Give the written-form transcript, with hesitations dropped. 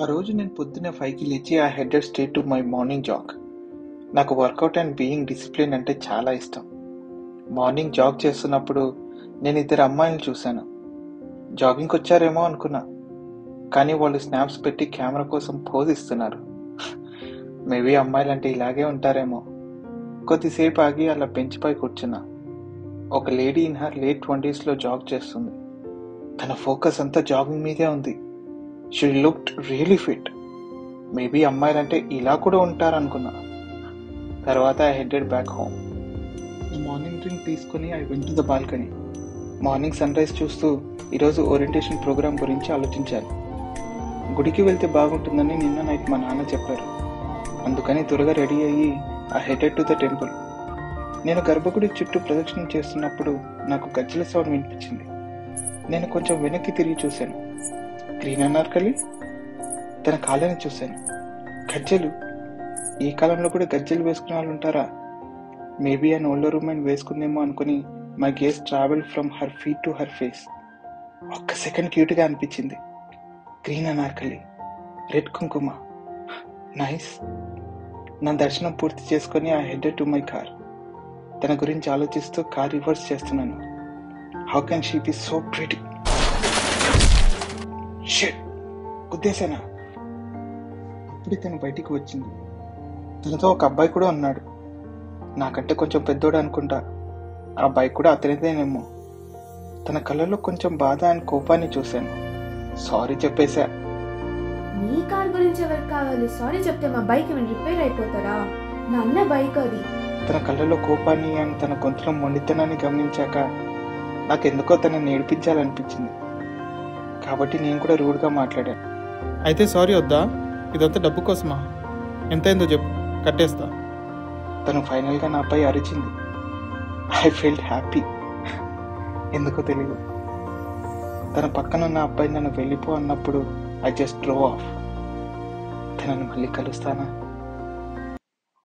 ఆ రోజు నేను పొద్దున్నే 5కి లేచి I headed straight to my morning jog. నాకు వర్కౌట్ అండ్ బీయింగ్ డిసిప్లిన్ అంటే చాలా ఇష్టం. మార్నింగ్ జాగ్ చేస్తున్నప్పుడు నేను ఇద్దరు అమ్మాయిలను చూశాను. జాగింగ్కి వచ్చారేమో అనుకున్నా, కానీ వాళ్ళు స్నాప్స్ పెట్టి కెమెరా కోసం పోజ్ ఇస్తున్నారు. మేబీ అమ్మాయిలంటే ఇలాగే ఉంటారేమో. కొద్దిసేపు ఆగి అలా బెంచ్పై కూర్చున్నా. ఒక లేడీ ఇన్ హర్ లేట్ 20sలో జాగ్ చేస్తుంది. తన ఫోకస్ అంతా జాగింగ్ మీదే ఉంది. She looked really fit. Maybe అమ్మాయిలంటే ఇలా కూడా ఉంటారనుకున్నా. తర్వాత I headed back home. Morning drink తీసుకుని I went to the balcony. Morning sunrise చూస్తూ ఈరోజు ఓరియంటేషన్ ప్రోగ్రామ్ గురించి ఆలోచించాను. గుడికి వెళ్తే బాగుంటుందని నిన్న నైట్ మా నాన్న చెప్పారు. అందుకని త్వరగా రెడీ అయ్యి I headed to the temple. నేను గర్భగుడి చుట్టూ ప్రదక్షిణ చేస్తున్నప్పుడు నాకు గజ్జల సౌండ్ వినిపించింది. నేను కొంచెం వెనక్కి తిరిగి చూశాను. గ్రీన్ అనార్కలి. తన కాళ్ళని చూశాను. గజ్జలు. ఈ కాలంలో కూడా గజ్జలు వేసుకునే వాళ్ళు ఉంటారా? మేబీ అన్ ఓల్డర్ ఉమెన్ వేసుకుందేమో అనుకుని my gaze travel from her feet to her face. ఒక్క సెకండ్ క్యూట్గా అనిపించింది. గ్రీన్ అనార్కలి, రెడ్ కుంకుమ, నైస్. నా దర్శనం పూర్తి చేసుకుని I headed to my car. తన గురించి ఆలోచిస్తూ కార్ రివర్స్ చేస్తున్నాను. How can she be so pretty? Shit, గుద్దేశానా? అప్పుడే తను బయటికి వచ్చింది. తనతో ఒక అబ్బాయి కూడా ఉన్నాడు. నాకంటే కొంచెం పెద్దోడు అనుకుంటా. ఆ అబ్బాయి కూడా అతనిదేనేమో. తన కళ్ళలో కొంచెం బాధ అండ్ కోపాన్ని చూశాను. సారీ చెప్పేశా. మీ కార్ గురించి ఎవరికి కావాలి? సారీ చెప్తే మా బైక్ ఏమైనా రిపేర్ అయిపోతారా? నా అన్న బైక్ అది. తన కళ్ళలో కోపాన్ని అండ్ తన గొంతులో మొండితనాన్ని గమనించాక నాకెందుకో తనని ఏడిపించాలనిపించింది. కాబట్టి నేను కూడా రూడ్గా మాట్లాడాను. అయితే సారీ వద్దా? ఇదంతా డబ్బు కోసమా? ఎంతైందో చెప్పు, కట్టేస్తా. తను ఫైనల్గా నాపై అరిచింది. I felt happy. ఎందుకో తెలియదు. తన పక్కన ఉన్న అబ్బాయి నన్ను వెళ్ళిపో అన్నప్పుడు ఐ జస్ట్ డ్రో ఆఫ్. తనని మళ్ళీ కలుస్తానా?